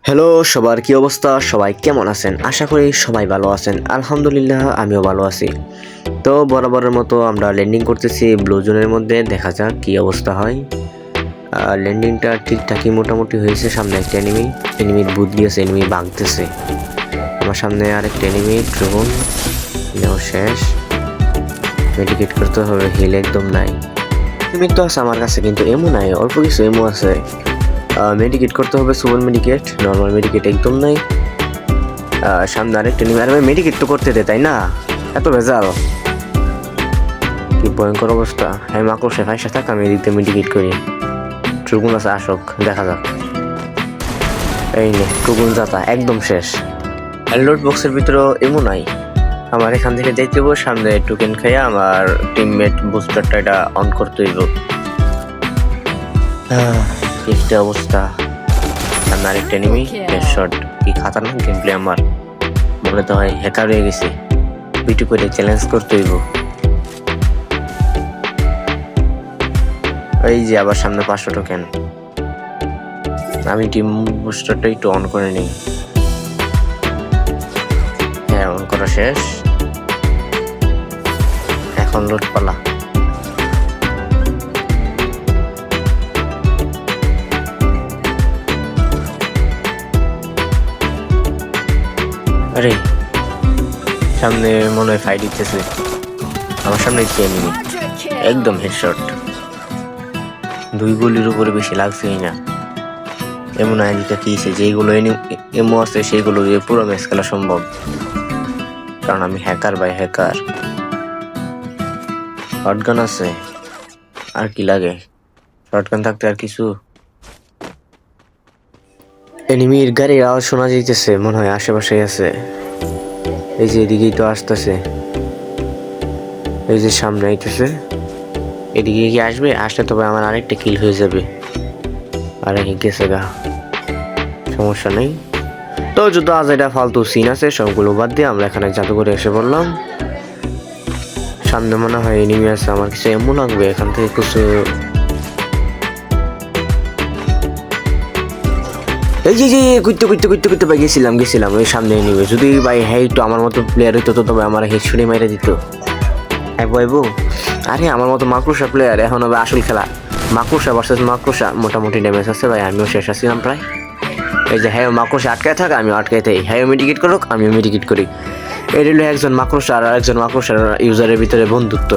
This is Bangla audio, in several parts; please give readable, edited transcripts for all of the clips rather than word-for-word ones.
হ্যালো সবার কি অবস্থা, সবাই কেমন আছেন? আশা করি সবাই ভালো আছেন। আলহামদুলিল্লাহ আমিও ভালো আছি। তো বরাবরের মতো আমরা ল্যান্ডিং করতেছি ব্লু জোনের মধ্যে, দেখা যাক কি অবস্থা হয়। ল্যান্ডিংটা ঠিকঠাকই মোটামুটি হয়েছে। সামনে একটা এনিমির বুথ গিয়েছে, এনিমি ভাগতেছে। আমার সামনে আরেকটা এনিমি ড্রোন শেষ। মেডিকেট করতে হবে, হিল একদম নাই। এনিমি তো আছে আমার কাছে, কিন্তু এমও নাই, অল্প কিছু এমও আছে। মেডিকেট করতে হবে, সুপার মেডিকেট, নর্মাল মেডিকেট একদম নাই। সামনে আরেকটা নিবে, আর মেডিকেট তো করতে দে, তাই না? এত ভেজাল, কি ভয়ঙ্কর অবস্থা। হ্যাঁ মাকড় সে ফাইসা থাক, আমি এদিক দিয়ে মেডিকেট করি। ট্রুগুন আছে, আসক দেখা যাক। এই নে ট্রুগুন যাতা একদম শেষ। লোড বক্সের ভিতরেও এমন নাই। আমার এখান থেকে দেখতে হবো, সামনে টোকেন খাইয়া আমার টিমমেট বুস্টারটা এটা অন করতে হইব। একটা অবস্থা। সামনে আরেকটা এনিমি, হেডশট। কি খাতারনাক গেম প্লে, আমার মনে তো হয় হ্যাকার হয়ে গেছি। বিটু করে চ্যালেঞ্জ করতে হইব। এই যে আবার সামনে 500 টোকেন। আমি টিম বুস্টারটা একটু অন করে নিই। হ্যাঁ অন করা শেষ, এখন লোড পালা। আরে সামনে মনে হয় ফাইট দিতেছে। আমার সামনে কি এনিমি, একদম হেডশট। 2 গুলির উপরে বেশি লাগছেই না। এমন আইডিটা কি, যেগুলো এমও আছে সেইগুলো দিয়ে পুরো ম্যাচ খেলা সম্ভব, কারণ আমি হ্যাকার বাই হ্যাকার। শটগান আছে, আর কি লাগে? শটগান থাকতে আর কিছু। এনিমির গাড়ির আওয়াজ শোনা যাইতেছে, মনে হয় আশেপাশে আছে। এই যে এদিকেই তো আসতেছে, এই যে সামনে আইতেছে। এদিকে কি আসবে? আসলে তবে আমার আরেকটা কিল হয়ে যাবে। আর গেছে গা, সমস্যা নেই। তো যত আজ এটা ফালতু সিন আছে সবগুলো বাদ দিয়ে আমরা এখানে জাদুঘরে এসে পড়লাম। সামনে মনে হয় এনিমি আছে, আমার কিছু এমন লাগবে এখান থেকে কিছু। এই যে করতে করতে করতে করতে ভাই গেছিলাম ওই সামনে এনিমি। যদি ভাই হ্যাঁ একটু আমার মতো প্লেয়ার হইতো তো তবে আমার হেডশটে মেরে দিত। হ্যাঁ বইবো, আরে আমার মতো মাকড়সা প্লেয়ার এখন হবে আসল খেলা। মাকড়সা ভার্সেস মাকড়সা, মোটামুটি ড্যামেজ আছে ভাই, আমিও শেষ আসছিলাম প্রায়। এই যে হ্যাঁ মাকড়সা আটকায় থাক, আমিও আটকায় থাকি। হ্যাঁ মেডিকেট করুক, আমিও মেডিকেট করি। এটা হলো একজন মাকড়সা আর আরেকজন মাকড়সার ইউজারের ভিতরে বন্ধুত্ব।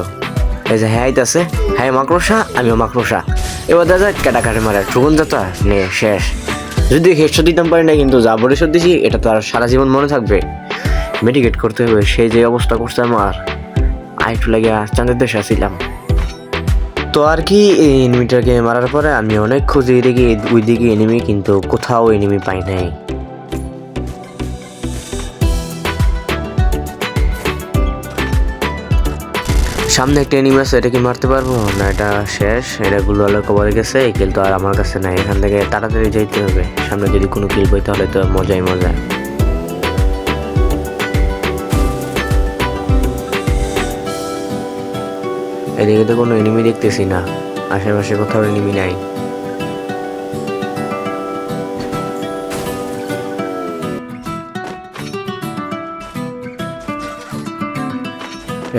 এই যে হ্যাঁ আছে, হ্যাঁ মাকড়সা আমিও মাকড়সা। এবার দেখা যায় কাটাকাটি মারে ট্রুগুন যাতা নে শেষ। যদি হেডশট দিতাম পারি না, কিন্তু যা বলে শট দিছি এটা তো আর সারা জীবন মনে থাকবে। মেডিকেট করতে হবে, সেই যে অবস্থা করছে আমার। আরেকটু লাগে চাঁদের দেশে আসছিলাম তো আর কি। এই এনিমিটাকে মারার পরে আমি অনেক খুঁজে দেখি ওইদিকে এনিমি, কিন্তু কোথাও এনিমি পাই নাই। সামনে একটা এনিমি আছে, এটা কি মারতে পারবো না? এটা শেষ, এটা গুলো আলো কভারে গেছে। এই কিল তো আর আমার কাছে নাই, এখান থেকে তাড়াতাড়ি যাইতে হবে। সামনে যদি কোনো কিল পাই তাহলে তো মজাই মজা। এদিকে তো কোনো এনিমি দেখতেছি না, আশেপাশে কোথাও এনিমি নাই।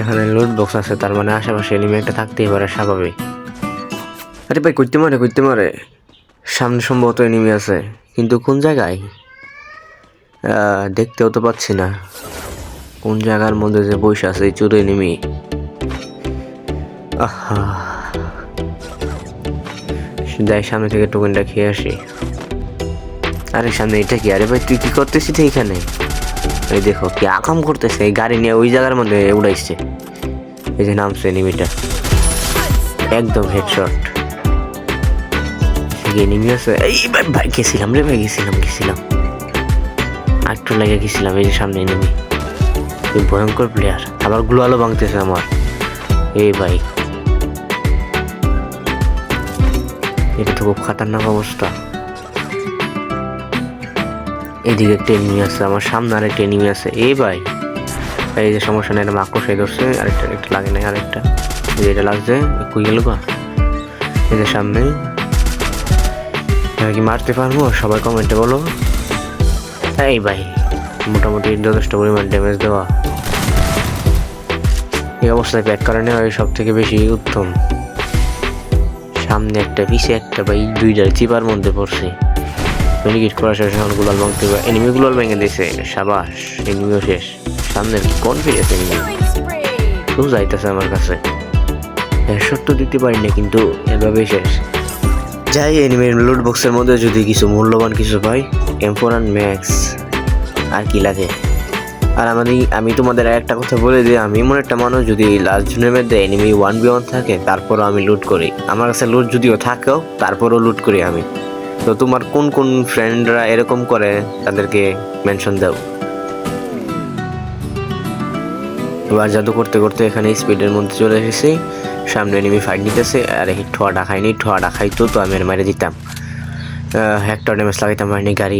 এখানে লুট বক্স আছে, তার মানে আশেপাশে এনিমি একটা থাকতেই পারে, স্বাভাবিক। আরে ভাই করতে মারে সামনে সম্ভবত এনিমি আছে, কিন্তু কোন জায়গায় দেখতেও তো পাচ্ছি না। কোন জায়গার মধ্যে যে বসে আছে এই চোর এনিমি। যাই সামনে থেকে টোকেনটা খেয়ে আসি। আরে সামনে এটা কি? আরে ভাই তুই কি করতেছিস এইখানে? এই দেখো কি আকাম করতেছে, এই গাড়ি নিয়ে ওই জায়গার মধ্যে উড়াইছে। এই যে নামছে এনিমিটা, একদম হেডশট। এনিমি আছে, এই ভাই গেছিলাম রে ভাই, গেছিলাম একটু লাগে গেছিলাম। এই যে সামনে এনিমি, ভয়ঙ্কর প্লেয়ার। আবার গ্লোয়ালও ভাঙতেছে আমার। এই ভাই এটা তো খুব খাতারনাক অবস্থা। এদিকে একটা এনিমি আছে, আমার সামনে আরেকটা এনিমি আছে। এই ভাই এই যে সমস্যা নেই, এটা মাকড়সাই ধরছে। আরেকটা লাগে নাই, আরেকটা এটা লাগছে। কই গেল গা? এই যে সামনে কি মারতে পারবো? সবাই কমেন্টে বলো। এই ভাই মোটামুটি যথেষ্ট পরিমাণ ড্যামেজ দেওয়া। এই অবস্থায় প্যাক করে নেওয়া সব থেকে বেশি উত্তম। সামনে একটা পিছে একটা ভাই দুইটার চিপার মধ্যে পড়ছে। মেডিকেট করা শেষ, এখন গুলাল ভাঙতে হবে। এনিমি গুলাল ভেঙে দিয়েছে, সাবাস, এনিমিও শেষ। সামনে কনফিডেন্স এনিমি তো যাইতেছে আমার কাছে। হেডশট তো দিতে পারি না, কিন্তু এভাবেই শেষ। যাই এনিমির লুট বক্সের মধ্যে যদি কিছু মূল্যবান কিছু পাই, M4 ম্যাক্স, আর কি লাগে। আর আমি তোমাদের একটা কথা বলে দিই, আমি এমন একটা মানুষ, যদি লাস্ট জোনের মধ্যে এনিমি 1v1 থাকে তারপরও আমি লুট করি। আমার কাছে লুট যদিও থাকেও তারপরও লুট করি আমি। তো তোমার কোন কোন ফ্রেন্ডরা এরকম করে তাদেরকে মেনশন দাও। এবার জাদু করতে করতে এখানে স্পিডের মধ্যে চলে এসেছি। সামনে এনিমি ফাইট নিতেছে, আর এই ঠোয়াটা খাইনি, ঠোয়াটা খাইতো তো আমি মেরে দিতাম। একটা ড্যামেজ লাগাইতাম পারিনি। গাড়ি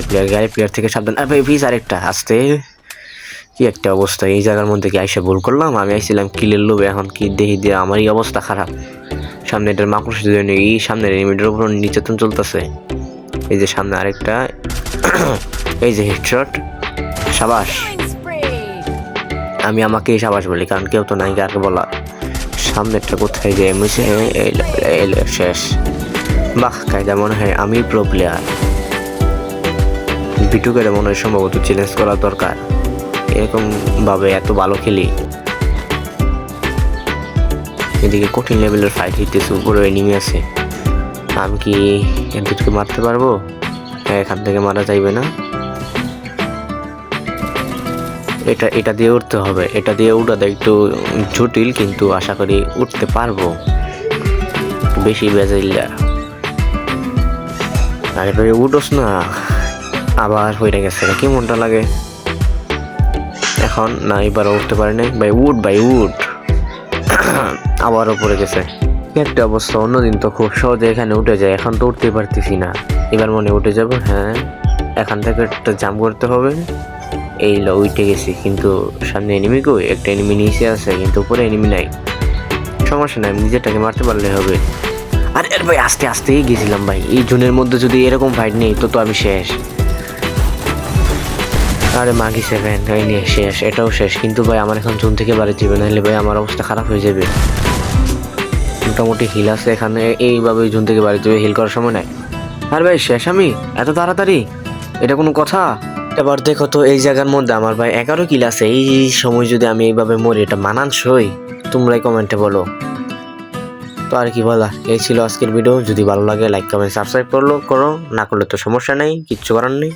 প্লেয়ার থেকে সাবধান। আর ভাই প্লিজ আরেকটা আসতে। কি একটা অবস্থা এই জায়গার মধ্যে, কি আইসা ভুল করলাম? আমি আইছিলাম কিলের লোভে, এখন কি দেখি দিয়ে আমারই অবস্থা খারাপ। সামনে এটার মাকড় এই সামনের এনিমিটার উপর নির্যাতন চলতেছে। এই যে সামনে আরেকটা, এই যে হেডশট, সাবাস। আমি আমাকেই সাবাস বলি, কারণ কেউ তো নাই কাকে বলা। সামনেরটা কোথায় যে এমএসে শেষ। বাহ, কায়দা মনে হয় আমি প্রো প্লেয়ার। বিটুকের মনে হয় সম্ভবত চ্যালেঞ্জ করা দরকার, এরকম ভাবে এত ভালো খেলি। এদিকে কঠিন লেভেলের ফাইট হইতেছে, উপরে এনিমি আছে। আমি কি এদেরকে মারতে পারবো? এখান থেকে মারা যাইবে না। এটা দিয়ে উঠতে হবে। এটা দিয়ে উঠাটা একটু জটিল, কিন্তু আশা করি উঠতে পারবো। বেশি বেজাইলা। আরে ভাই উঠোস না, আবার হয়ে গেছে। কি মনটা লাগে এখন। না, এবার উঠতে পারে নাই ভাই। উঠ আবারও পড়ে গেছে। একটা অবস্থা। অন্যদিন তো খুব সহজে এখানে উঠে যায়, এখন তো উঠতে পারতেছি না। এবার মনে উঠে যাবো। হ্যাঁ, এখান থেকে একটা জাম্প করতে হবে। এই উঠে গেছি, কিন্তু সামনে এনিমি কই? একটা এনিমি নিচে আছে, কিন্তু উপরে এনিমি নাই। সমস্যা নাই, নিজেরটাকে মারতে পারলে হবে। আর ভাই আস্তে আস্তেই গেছিলাম ভাই। এই জোনের মধ্যে যদি এরকম ফাইট নেই তো আমি শেষ। আরে মাগি 7 এই নিয়ে শেষ, এটাও শেষ। কিন্তু ভাই আমার এখন জোন থেকে বাড়ি যাবে, নাহলে ভাই আমার অবস্থা খারাপ হয়ে যাবে। মোটামুটি হিল আছে এখানে, এইভাবে জোন থেকে বাড়ি যাবে, হিল করার সময় নাই। আর ভাই শেষ আমি এত তাড়াতাড়ি, এটা কোনো কথা? এবার দেখো তো, এই জায়গার মধ্যে আমার ভাই 11 কিল আছে। এই সময় যদি আমি এইভাবে মরি, এটা মানানসই? তোমরাই কমেন্টে বলো। তো আর কি বলা, এই ছিল আজকের ভিডিও। যদি ভালো লাগে লাইক কমেন্ট সাবস্ক্রাইব করো, না করলে তো সমস্যা নেই, কিচ্ছু করার নেই।